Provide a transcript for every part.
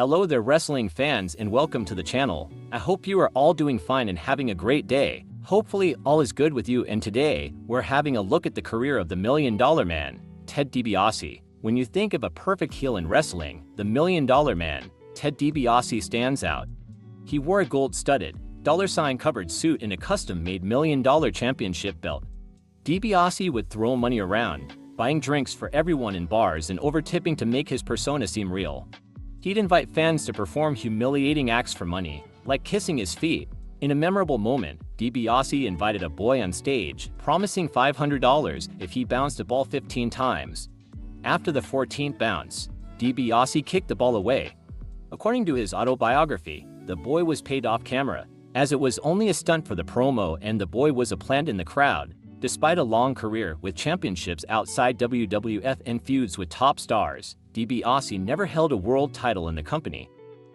Hello there wrestling fans and welcome to the channel. I hope you are all doing fine and having a great day. Hopefully all is good with you, and today, we're having a look at the career of the $1 Million Man, Ted DiBiase. When you think of a perfect heel in wrestling, the $1 Million Man, Ted DiBiase stands out. He wore a gold-studded, $covered suit and a custom-made $1 Million Championship belt. DiBiase would throw money around, buying drinks for everyone in bars and over-tipping to make his persona seem real. He'd invite fans to perform humiliating acts for money, like kissing his feet. In a memorable moment, DiBiase invited a boy on stage, promising $500 if he bounced a ball 15 times. After the 14th bounce, DiBiase kicked the ball away. According to his autobiography, the boy was paid off camera, as it was only a stunt for the promo and the boy was a plant in the crowd. Despite a long career with championships outside WWF and feuds with top stars, DiBiase never held a world title in the company.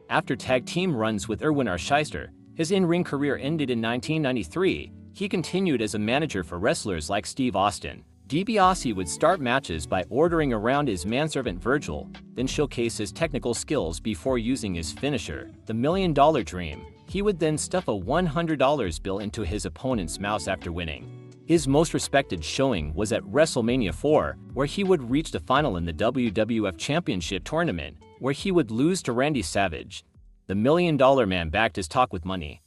After tag team runs with Irwin R. Shyster, his in-ring career ended in 1993. He continued as a manager for wrestlers like Steve Austin. DiBiase would start matches by ordering around his manservant Virgil, then showcase his technical skills before using his finisher, the $1 Million Dream. He would then stuff a $100 bill into his opponent's mouth after winning. His most respected showing was at WrestleMania 4, where he would reach the final in the WWF Championship Tournament, where he would lose to Randy Savage. The $1 Million Man backed his talk with money.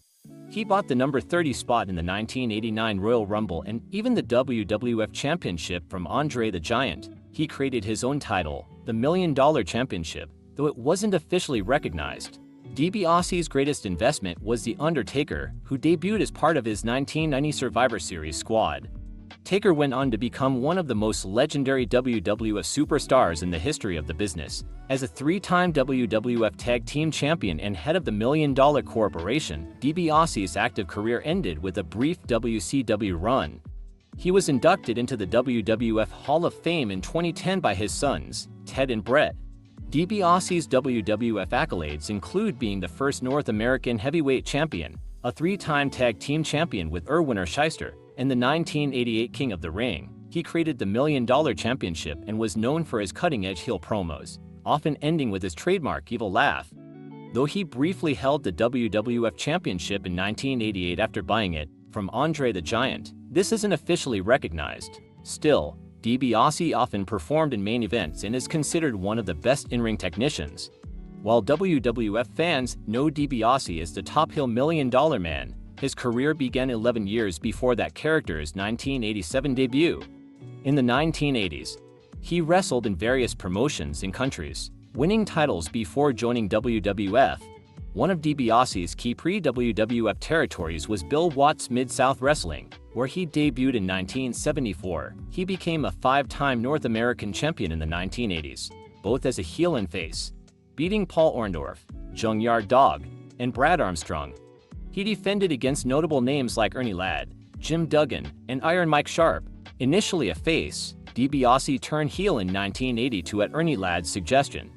He bought the number 30 spot in the 1989 Royal Rumble and even the WWF Championship from Andre the Giant. He created his own title, the $1 Million Championship, though it wasn't officially recognized. DiBiase's greatest investment was The Undertaker, who debuted as part of his 1990 Survivor Series squad. Taker went on to become one of the most legendary WWF superstars in the history of the business. As a three-time WWF Tag Team Champion and head of the $1 Million Corporation, DiBiase's active career ended with a brief WCW run. He was inducted into the WWF Hall of Fame in 2010 by his sons, Ted and Brett. DiBiase's WWF accolades include being the first North American heavyweight champion, a three-time tag team champion with Irwin R. Shyster, and the 1988 King of the Ring. He created the $1 Million Championship and was known for his cutting-edge heel promos, often ending with his trademark evil laugh. Though he briefly held the WWF Championship in 1988 after buying it from Andre the Giant, this isn't officially recognized. Still, DiBiase often performed in main events and is considered one of the best in-ring technicians. While WWF fans know DiBiase as the top heel $1 Million Man, his career began 11 years before that character's 1987 debut. In the 1980s, he wrestled in various promotions and countries, winning titles before joining WWF. One of DiBiase's key pre-WWF territories was Bill Watts Mid-South Wrestling, where he debuted in 1974. He became a five-time North American champion in the 1980s, both as a heel and face, beating Paul Orndorff, Junkyard Dog, and Brad Armstrong. He defended against notable names like Ernie Ladd, Jim Duggan, and Iron Mike Sharp. Initially a face, DiBiase turned heel in 1982 at Ernie Ladd's suggestion.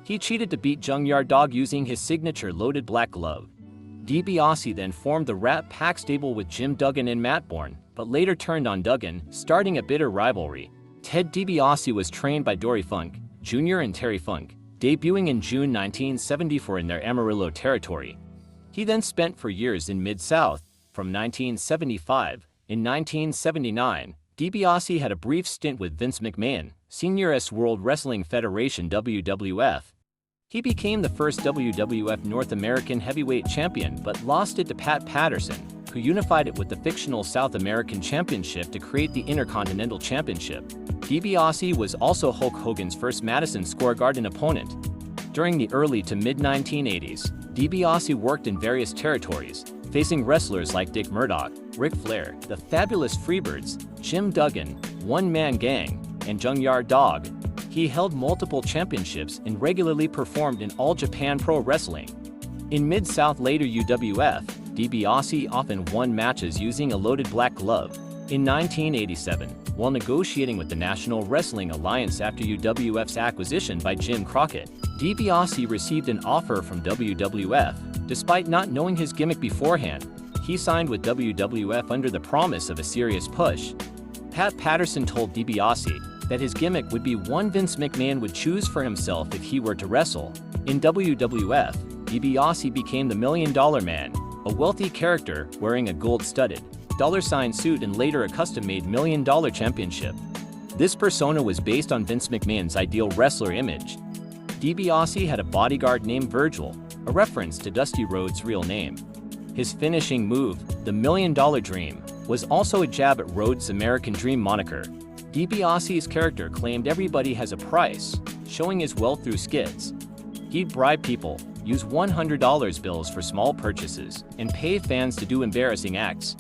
He cheated to beat Junkyard Dog using his signature loaded black glove. DiBiase then formed the Rat Pack stable with Jim Duggan and Matt Bourne, but later turned on Duggan, starting a bitter rivalry. Ted DiBiase was trained by Dory Funk, Jr. and Terry Funk, debuting in June 1974 in their Amarillo territory. He then spent for years in Mid-South. From 1975, in 1979, DiBiase had a brief stint with Vince McMahon, Senior's World Wrestling Federation WWF. He became the first WWF North American Heavyweight Champion but lost it to Pat Patterson, who unified it with the fictional South American Championship to create the Intercontinental Championship. DiBiase was also Hulk Hogan's first Madison Square Garden opponent. During the early to mid-1980s, DiBiase worked in various territories, facing wrestlers like Dick Murdoch, Ric Flair, the Fabulous Freebirds, Jim Duggan, One Man Gang, and Junkyard Dog. He held multiple championships and regularly performed in All Japan Pro Wrestling. In Mid-South later UWF, DiBiase often won matches using a loaded black glove. In 1987, while negotiating with the National Wrestling Alliance after UWF's acquisition by Jim Crockett, DiBiase received an offer from WWF. Despite not knowing his gimmick beforehand, he signed with WWF under the promise of a serious push. Pat Patterson told DiBiase that his gimmick would be one Vince McMahon would choose for himself if he were to wrestle. In WWF, DiBiase became the $1 Million Man, a wealthy character wearing a gold-studded $ suit and later a custom-made $1 Million Championship. This persona was based on Vince McMahon's ideal wrestler image. DiBiase had a bodyguard named Virgil, a reference to Dusty Rhodes' real name. His finishing move, the $1 Million Dream, was also a jab at Rhodes' American Dream moniker. DiBiase's character claimed everybody has a price, showing his wealth through skits. He'd bribe people, use $100 bills for small purchases, and pay fans to do embarrassing acts.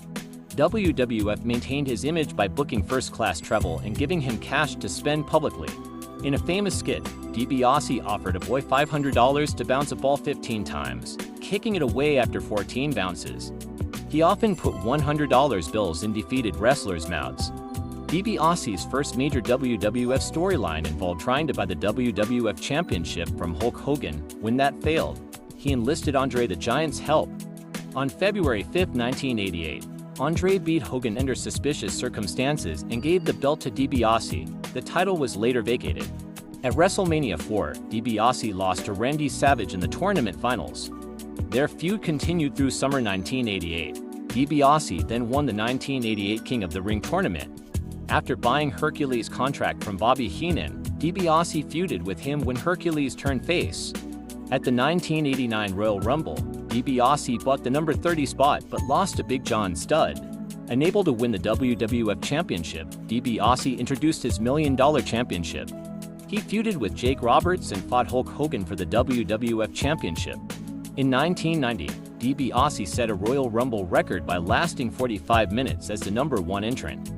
WWF maintained his image by booking first-class travel and giving him cash to spend publicly. In a famous skit, DiBiase offered a boy $500 to bounce a ball 15 times, kicking it away after 14 bounces. He often put $100 bills in defeated wrestlers' mouths. DiBiase's first major WWF storyline involved trying to buy the WWF Championship from Hulk Hogan. When that failed, he enlisted Andre the Giant's help. On February 5, 1988, Andre beat Hogan under suspicious circumstances and gave the belt to DiBiase. The title was later vacated. At WrestleMania 4, DiBiase lost to Randy Savage in the tournament finals. Their feud continued through summer 1988. DiBiase then won the 1988 King of the Ring tournament. After buying Hercules' contract from Bobby Heenan, DiBiase feuded with him when Hercules turned face. At the 1989 Royal Rumble, DiBiase bought the number 30 spot but lost to Big John Studd. Unable to win the WWF Championship, DiBiase introduced his $1 Million Championship. He feuded with Jake Roberts and fought Hulk Hogan for the WWF Championship. In 1990, DiBiase set a Royal Rumble record by lasting 45 minutes as the number 1 entrant.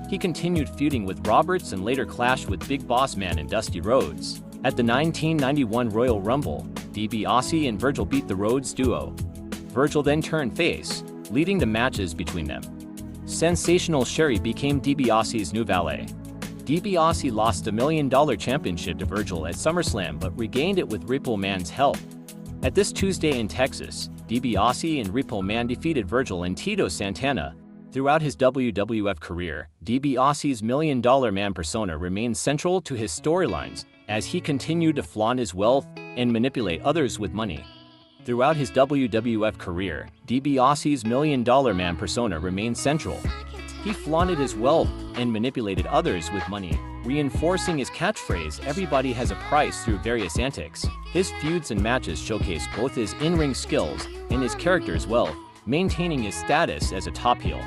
He continued feuding with Roberts and later clashed with Big Boss Man and Dusty Rhodes. At the 1991 Royal Rumble, DiBiase and Virgil beat the Rhodes duo. Virgil then turned face, leading the matches between them. Sensational Sherry became DiBiase's new valet. DiBiase lost the $1 Million Championship to Virgil at SummerSlam but regained it with Repo Man's help. At this Tuesday in Texas, DiBiase and Repo Man defeated Virgil and Tito Santana. Throughout his WWF career, DiBiase's $1 Million Man persona remained central to his storylines as he continued to flaunt his wealth and manipulate others with money. Throughout his WWF career, DiBiase's $1 Million Man persona remained central. He flaunted his wealth and manipulated others with money, reinforcing his catchphrase, "Everybody has a price," through various antics. His feuds and matches showcased both his in-ring skills and his character's wealth, maintaining his status as a top heel.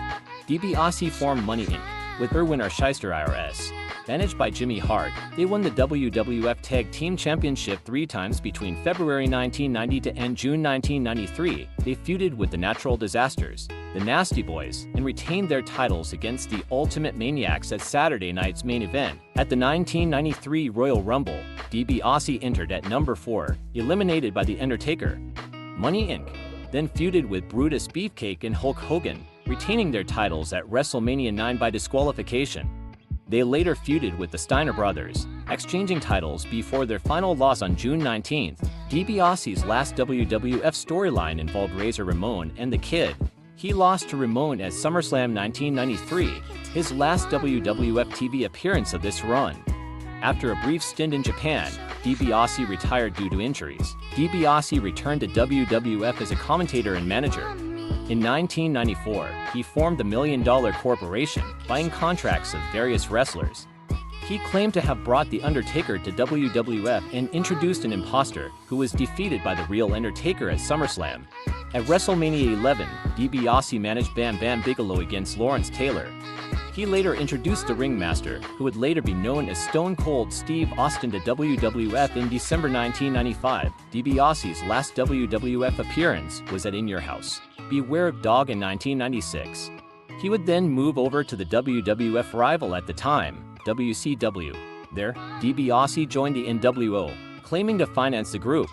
DiBiase formed Money Inc. with Irwin R. Shyster IRS. Managed by Jimmy Hart, they won the WWF Tag Team Championship 3 times between February 1990 and June 1993. They feuded with the Natural Disasters, the Nasty Boys, and retained their titles against the Ultimate Maniacs at Saturday night's main event. At the 1993 Royal Rumble, DiBiase entered at number 4, eliminated by The Undertaker. Money Inc. then feuded with Brutus Beefcake and Hulk Hogan, retaining their titles at WrestleMania 9 by disqualification. They later feuded with the Steiner brothers, exchanging titles before their final loss on June 19. DiBiase's last WWF storyline involved Razor Ramon and The Kid. He lost to Ramon at SummerSlam 1993, his last WWF TV appearance of this run. After a brief stint in Japan, DiBiase retired due to injuries. DiBiase returned to WWF as a commentator and manager. In 1994, he formed the $1 Million Corporation, buying contracts of various wrestlers. He claimed to have brought The Undertaker to WWF and introduced an imposter who was defeated by the real Undertaker at SummerSlam. At WrestleMania 11, DiBiase managed Bam Bam Bigelow against Lawrence Taylor. He later introduced the Ringmaster, who would later be known as Stone Cold Steve Austin, to WWF in December 1995. DiBiase's last WWF appearance was at In Your House, Beware of Dog in 1996. He would then move over to the WWF rival at the time, WCW. There, DiBiase joined the NWO, claiming to finance the group.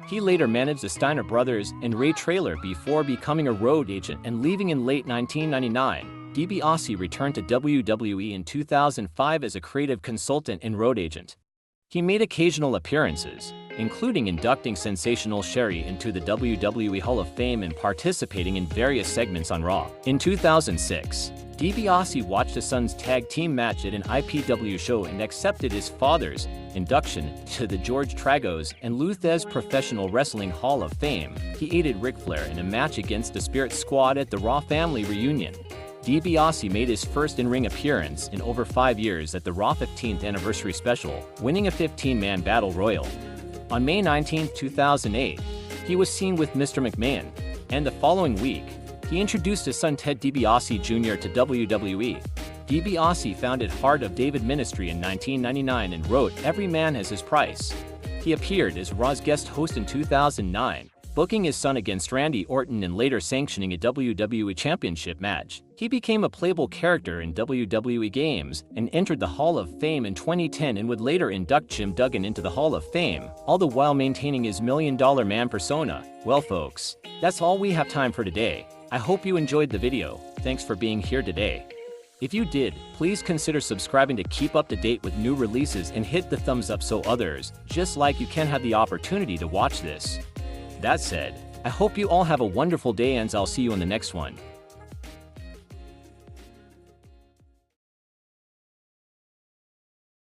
He later managed the Steiner brothers and Ray Traylor before becoming a road agent and leaving in late 1999. DiBiase returned to WWE in 2005 as a creative consultant and road agent. He made occasional appearances, including inducting Sensational Sherry into the WWE Hall of Fame and participating in various segments on Raw. In 2006, DiBiase watched his son's tag team match at an IPW show and accepted his father's induction to the George Tragos and Luthez Professional Wrestling Hall of Fame. He aided Ric Flair in a match against the Spirit Squad at the Raw Family Reunion. DiBiase made his first in-ring appearance in over 5 years at the Raw 15th Anniversary Special, winning a 15-man Battle Royal. On May 19, 2008, he was seen with Mr. McMahon, and the following week, he introduced his son Ted DiBiase Jr. to WWE. DiBiase founded Heart of David Ministry in 1999 and wrote Every Man Has His Price. He appeared as Raw's guest host in 2009, booking his son against Randy Orton and later sanctioning a WWE Championship match. He became a playable character in WWE games and entered the Hall of Fame in 2010 and would later induct Jim Duggan into the Hall of Fame, all the while maintaining his $1 Million Man persona. Well folks, that's all we have time for today. I hope you enjoyed the video. Thanks for being here today. If you did, please consider subscribing to keep up to date with new releases and hit the thumbs up so others, just like you, can have the opportunity to watch this. That said, I hope you all have a wonderful day and I'll see you in the next one.